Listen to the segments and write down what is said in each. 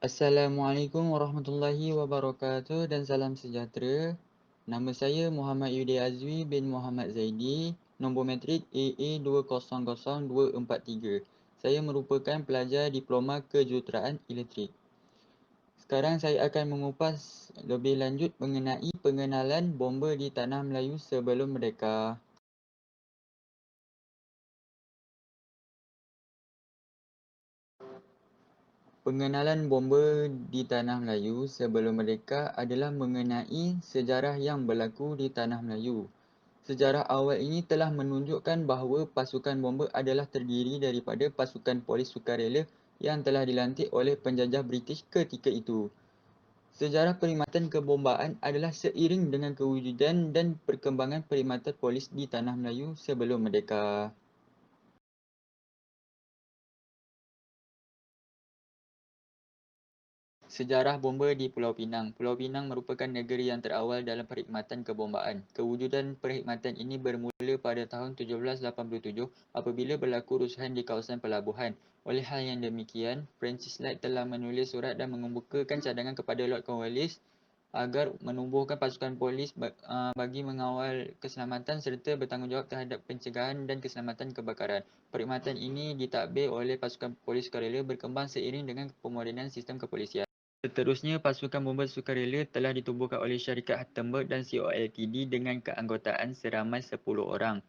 Assalamualaikum warahmatullahi wabarakatuh dan salam sejahtera. Nama saya Muhammad Yudi Azwi bin Muhammad Zaidi, nombor matrik AA200243. Saya merupakan pelajar diploma kejuruteraan elektrik. Sekarang saya akan mengupas lebih lanjut mengenai pengenalan bomba di tanah Melayu sebelum merdeka. Pengenalan bomba di tanah Melayu sebelum merdeka adalah mengenai sejarah yang berlaku di tanah Melayu. Sejarah awal ini telah menunjukkan bahawa pasukan bomba adalah terdiri daripada pasukan polis sukarela yang telah dilantik oleh penjajah British ketika itu. Sejarah perkhidmatan kebombaan adalah seiring dengan kewujudan dan perkembangan perkhidmatan polis di tanah Melayu sebelum merdeka. Sejarah bomba di Pulau Pinang. Pulau Pinang merupakan negeri yang terawal dalam perkhidmatan kebombaan. Kewujudan perkhidmatan ini bermula pada tahun 1787 apabila berlaku rusuhan di kawasan pelabuhan. Oleh hal yang demikian, Francis Light telah menulis surat dan mengemukakan cadangan kepada Lord Cornwallis agar menumbuhkan pasukan polis bagi mengawal keselamatan serta bertanggungjawab terhadap pencegahan dan keselamatan kebakaran. Perkhidmatan ini ditadbir oleh pasukan polis sukarela berkembang seiring dengan pemodenan sistem kepolisian. Seterusnya, pasukan bomba sukarela telah ditubuhkan oleh syarikat Hartenberg dan CO Ltd dengan keanggotaan seramai 10 orang.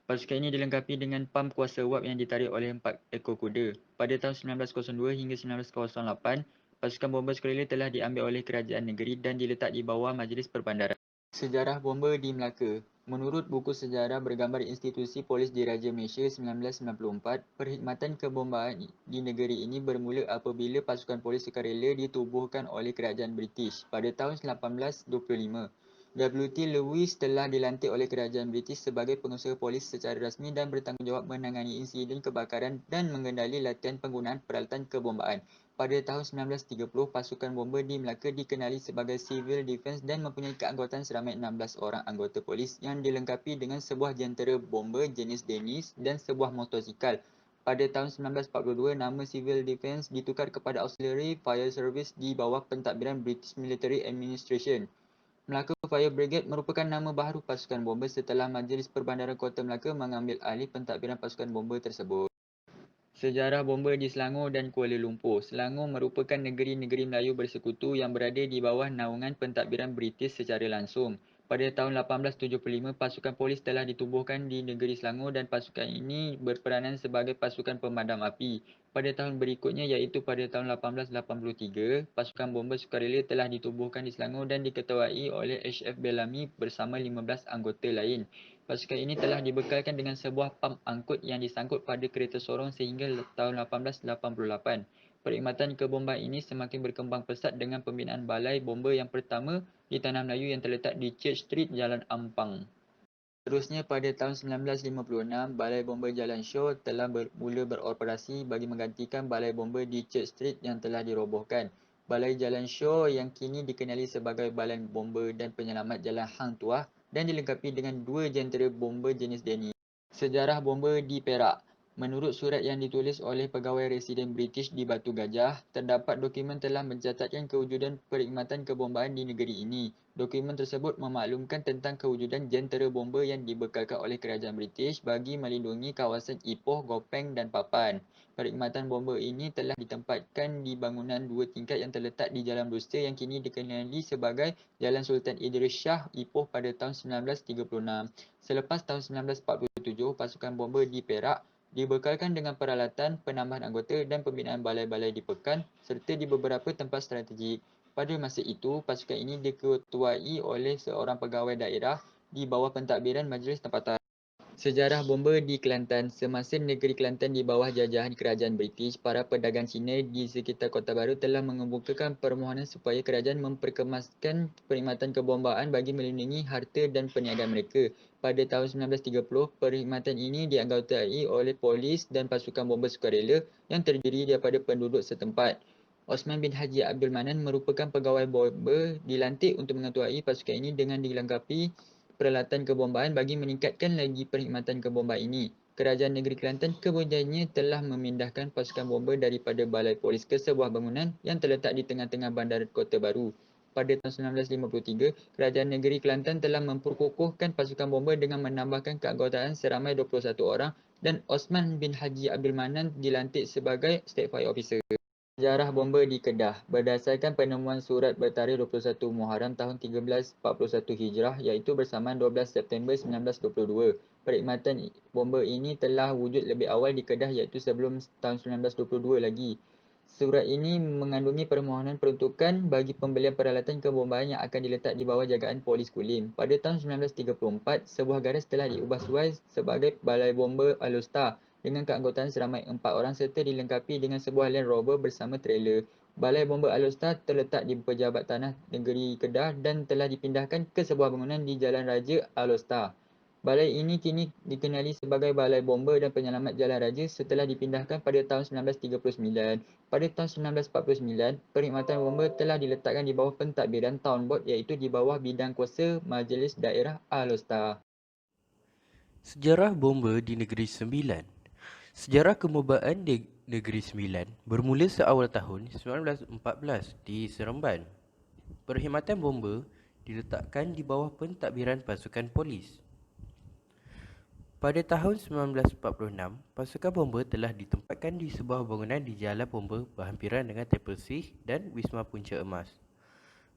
Pasukan ini dilengkapi dengan pam kuasa wap yang ditarik oleh 4 ekor kuda. Pada tahun 1902 hingga 1908, pasukan bomba sukarela telah diambil oleh kerajaan negeri dan diletak di bawah Majlis Perbandaran. Sejarah bomba di Melaka. Menurut buku sejarah bergambar institusi polis diraja Malaysia 1994, perkhidmatan kebombaan di negeri ini bermula apabila pasukan polis sukarela ditubuhkan oleh kerajaan British pada tahun 1825. W.T. Lewis telah dilantik oleh kerajaan British sebagai pengusaha polis secara rasmi dan bertanggungjawab menangani insiden kebakaran dan mengendali latihan penggunaan peralatan kebombaan. Pada tahun 1930, pasukan bomba di Melaka dikenali sebagai Civil Defence dan mempunyai keanggotaan seramai 16 orang anggota polis yang dilengkapi dengan sebuah jentera bomba jenis Dennis dan sebuah motosikal. Pada tahun 1942, nama Civil Defence ditukar kepada Auxiliary Fire Service di bawah pentadbiran British Military Administration. Melaka Fire Brigade merupakan nama baharu pasukan bomba setelah Majlis Perbandaran Kota Melaka mengambil alih pentadbiran pasukan bomba tersebut. Sejarah bomba di Selangor dan Kuala Lumpur. Selangor merupakan negeri-negeri Melayu bersekutu yang berada di bawah naungan pentadbiran British secara langsung. Pada tahun 1875, pasukan polis telah ditubuhkan di negeri Selangor dan pasukan ini berperanan sebagai pasukan pemadam api. Pada tahun berikutnya iaitu pada tahun 1883, pasukan bomba sukarela telah ditubuhkan di Selangor dan diketuai oleh H.F. Bellamy bersama 15 anggota lain. Pasukan ini telah dibekalkan dengan sebuah pam angkut yang disangkut pada kereta sorong sehingga tahun 1888. Perkhidmatan kebombaan ini semakin berkembang pesat dengan pembinaan balai bomba yang pertama di Tanah Melayu yang terletak di Church Street, Jalan Ampang. Seterusnya, pada tahun 1956, Balai Bomba Jalan Shaw telah mula beroperasi bagi menggantikan Balai Bomba di Church Street yang telah dirobohkan. Balai Jalan Shaw yang kini dikenali sebagai Balai Bomba dan Penyelamat Jalan Hang Tuah dan dilengkapi dengan 2 jentera bomba jenis Denny. Sejarah bomba di Perak. Menurut surat yang ditulis oleh pegawai residen British di Batu Gajah, terdapat dokumen telah mencatatkan kewujudan perkhidmatan kebombaan di negeri ini. Dokumen tersebut memaklumkan tentang kewujudan jentera bomba yang dibekalkan oleh kerajaan British bagi melindungi kawasan Ipoh, Gopeng dan Papan. Perkhidmatan bomba ini telah ditempatkan di bangunan 2 tingkat yang terletak di Jalan Brewster yang kini dikenali sebagai Jalan Sultan Idris Shah, Ipoh pada tahun 1936. Selepas tahun 1947, pasukan bomba di Perak dibekalkan dengan peralatan, penambahan anggota dan pembinaan balai-balai di Pekan serta di beberapa tempat strategik. Pada masa itu, pasukan ini diketuai oleh seorang pegawai daerah di bawah pentadbiran Majlis Tempatan. Sejarah bomba di Kelantan. Semasa negeri Kelantan di bawah jajahan kerajaan British, para pedagang Cina di sekitar Kota Baru telah mengemukakan permohonan supaya kerajaan memperkemaskan perkhidmatan kebombaan bagi melindungi harta dan perniagaan mereka. Pada tahun 1930, perkhidmatan ini dianggotai oleh polis dan pasukan bomba sukarela yang terdiri daripada penduduk setempat. Osman bin Haji Abdul Manan merupakan pegawai bomba dilantik untuk mengetuai pasukan ini dengan dilengkapi peralatan kebombaan bagi meningkatkan lagi perkhidmatan kebombaan ini. Kerajaan Negeri Kelantan kemudiannya telah memindahkan pasukan bomber daripada balai polis ke sebuah bangunan yang terletak di tengah-tengah bandar Kota Baru. Pada tahun 1953, Kerajaan Negeri Kelantan telah memperkukuhkan pasukan bomber dengan menambahkan keanggotaan seramai 21 orang dan Osman bin Haji Abdul Manan dilantik sebagai State Fire Officer. Sejarah bomber di Kedah. Berdasarkan penemuan surat bertarikh 21 Muharram tahun 1341 Hijrah iaitu bersamaan 12 September 1922. Perkhidmatan bomber ini telah wujud lebih awal di Kedah iaitu sebelum tahun 1922 lagi. Surat ini mengandungi permohonan peruntukan bagi pembelian peralatan kebombaan yang akan diletak di bawah jagaan Polis Kulim. Pada tahun 1934, sebuah garis telah diubah suai sebagai Balai Bomber Alor dengan keanggotaan seramai 4 orang serta dilengkapi dengan sebuah Land Rover bersama trailer. Balai Bomber Alor terletak di Pejabat Tanah Negeri Kedah dan telah dipindahkan ke sebuah bangunan di Jalan Raja Alor. Balai ini kini dikenali sebagai Balai Bomber dan Penyelamat Jalan Raja setelah dipindahkan pada tahun 1939. Pada tahun 1949, perkhidmatan bomber telah diletakkan di bawah pentadbiran Town Board iaitu di bawah Bidang Kuasa Majlis Daerah Alor. Sejarah bomber di Negeri Sembilan. Sejarah kebombaan di Negeri Sembilan bermula seawal tahun 1914 di Seremban. Perkhidmatan bomber diletakkan di bawah pentadbiran pasukan polis. Pada tahun 1946, pasukan bomber telah ditempatkan di sebuah bangunan di Jalan Bomber berhampiran dengan Tempel Sikh dan Wisma Punca Emas.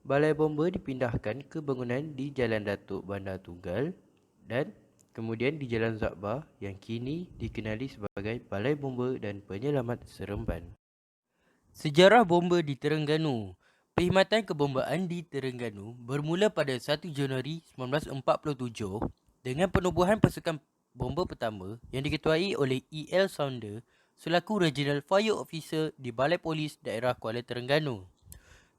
Balai bomber dipindahkan ke bangunan di Jalan Datuk Bandar Tunggal dan kemudian di Jalan Zakbar yang kini dikenali sebagai Balai Bomber dan Penyelamat Seremban. Sejarah bomber di Terengganu. Perkhidmatan kebombaan di Terengganu bermula pada 1 Januari 1947 dengan penubuhan pasukan bomber pertama yang diketuai oleh E.L. Sounder selaku Regional Fire Officer di Balai Polis Daerah Kuala Terengganu.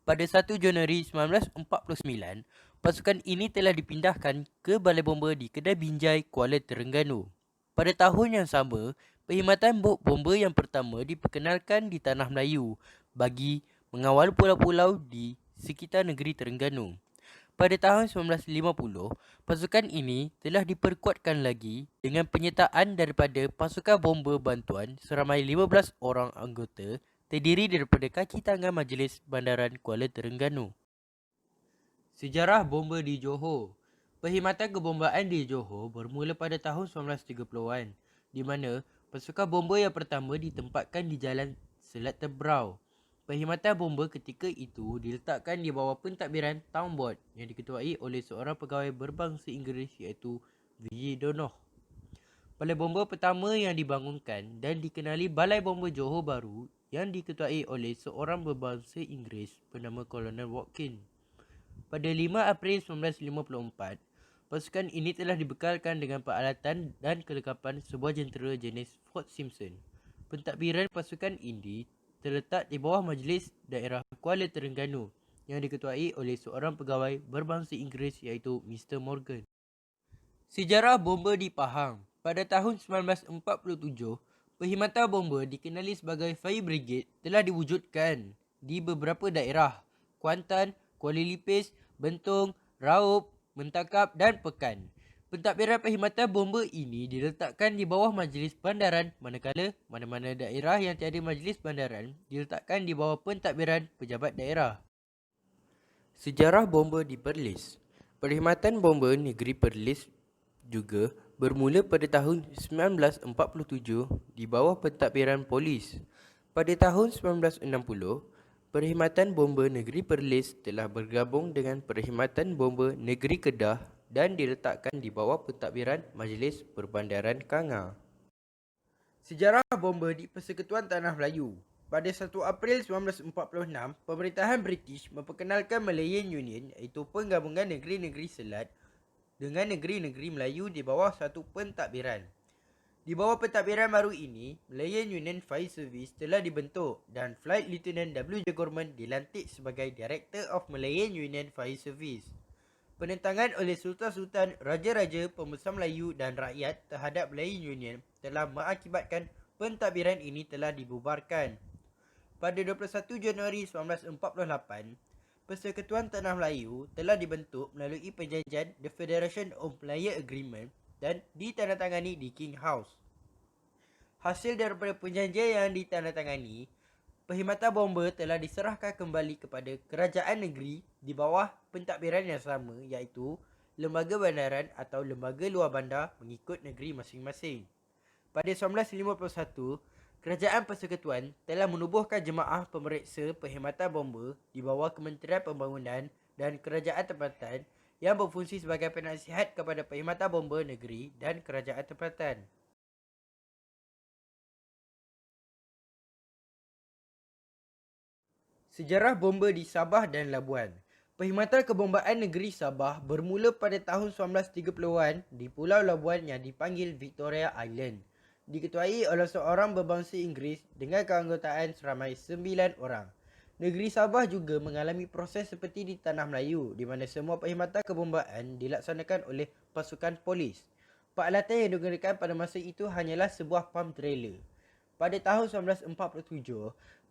Pada 1 Januari 1949, pasukan ini telah dipindahkan ke Balai Bomber di Kedai Binjai, Kuala Terengganu. Pada tahun yang sama, perkhidmatan bot bomber yang pertama diperkenalkan di Tanah Melayu bagi mengawal pulau-pulau di sekitar negeri Terengganu. Pada tahun 1950, pasukan ini telah diperkuatkan lagi dengan penyertaan daripada pasukan bomber bantuan seramai 15 orang anggota terdiri daripada kaki tangan Majlis Bandaran Kuala Terengganu. Sejarah bomber di Johor. Perkhidmatan kebombaan di Johor bermula pada tahun 1930-an di mana pasukan bomber yang pertama ditempatkan di Jalan Selat Tebrau. Perkhidmatan bomber ketika itu diletakkan di bawah pentadbiran Town Board yang diketuai oleh seorang pegawai berbangsa Inggeris iaitu V.J. Donoh. Balai bomber pertama yang dibangunkan dan dikenali Balai Bomber Johor Baru yang diketuai oleh seorang berbangsa Inggeris bernama Colonel Watkin. Pada 5 April 1954, pasukan ini telah dibekalkan dengan peralatan dan kelengkapan sebuah jentera jenis Fort Simpson. Pentadbiran pasukan ini terletak di bawah Majlis Daerah Kuala Terengganu yang diketuai oleh seorang pegawai berbangsa Inggeris iaitu Mr. Morgan. Sejarah bomber di Pahang. Pada tahun 1947, perkhidmatan bomber dikenali sebagai Fire Brigade telah diwujudkan di beberapa daerah, Kuantan, Kuala Lipis, Bentong, Raub, Mentakap dan Pekan. Pentadbiran perkhidmatan bomber ini diletakkan di bawah Majlis Bandaran manakala mana-mana daerah yang tiada Majlis Bandaran diletakkan di bawah pentadbiran pejabat daerah. Sejarah bomber di Perlis. Perkhidmatan bomber negeri Perlis juga bermula pada tahun 1947 di bawah pentadbiran polis. Pada tahun 1960, Perkhidmatan Bomber Negeri Perlis telah bergabung dengan Perkhidmatan Bomber Negeri Kedah dan diletakkan di bawah pentadbiran Majlis Perbandaran Kanga. Sejarah bomber di Persekutuan Tanah Melayu. Pada 1 April 1946, pemerintahan British memperkenalkan Malayan Union iaitu penggabungan negeri-negeri selat dengan negeri-negeri Melayu di bawah satu pentadbiran. Di bawah pentadbiran baru ini, Malayan Union Fire Service telah dibentuk dan Flight Lieutenant W. J. Gorman dilantik sebagai Director of Malayan Union Fire Service. Penentangan oleh Sultan-Sultan, Raja-Raja, Pembesar Melayu dan rakyat terhadap Malayan Union telah mengakibatkan pentadbiran ini telah dibubarkan. Pada 21 Januari 1948, Persekutuan Tanah Melayu telah dibentuk melalui perjanjian The Federation of Malaya Agreement dan ditandatangani di King House. Hasil daripada perjanjian yang ditandatangani, perkhidmatan bomba telah diserahkan kembali kepada kerajaan negeri di bawah pentadbiran yang sama, iaitu lembaga bandaran atau lembaga luar bandar mengikut negeri masing-masing. Pada 1951, Kerajaan Persekutuan telah menubuhkan jemaah pemeriksa perkhidmatan bomba di bawah Kementerian Pembangunan dan Kerajaan Tempatan yang berfungsi sebagai penasihat kepada perkhidmatan bomba negeri dan kerajaan tempatan. Sejarah bomba di Sabah dan Labuan. Perkhidmatan kebombaan negeri Sabah bermula pada tahun 1930-an di Pulau Labuan yang dipanggil Victoria Island. Diketuai oleh seorang berbangsa Inggeris dengan keanggotaan seramai 9 orang. Negeri Sabah juga mengalami proses seperti di Tanah Melayu di mana semua perkhidmatan kebombaan dilaksanakan oleh pasukan polis. Peralatan yang digunakan pada masa itu hanyalah sebuah pump trailer. Pada tahun 1947,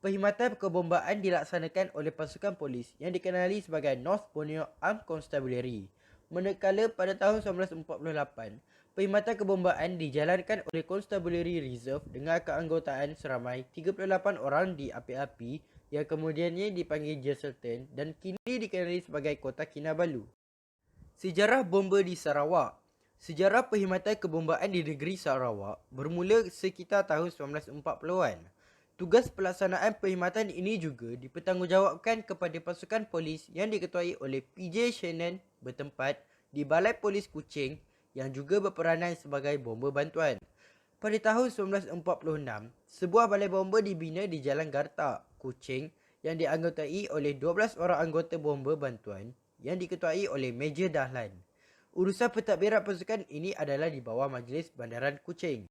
perkhidmatan kebombaan dilaksanakan oleh pasukan polis yang dikenali sebagai North Borneo Armed Constabulary. Manakala pada tahun 1948, perkhidmatan kebombaan dijalankan oleh Constabulary Reserve dengan keanggotaan seramai 38 orang di api-api yang kemudiannya dipanggil Jesselton dan kini dikenali sebagai Kota Kinabalu. Sejarah bomba di Sarawak. Sejarah perkhidmatan kebombaan di negeri Sarawak bermula sekitar tahun 1940-an. Tugas pelaksanaan perkhidmatan ini juga dipertanggungjawabkan kepada pasukan polis yang diketuai oleh PJ Shannon bertempat di Balai Polis Kuching yang juga berperanan sebagai bomba bantuan. Pada tahun 1946, sebuah balai bomba dibina di Jalan Gartak, Kuching yang dianggotai oleh 12 orang anggota bomba bantuan yang diketuai oleh Major Dahlan. Urusan pentadbiran pasukan ini adalah di bawah Majlis Bandaran Kuching.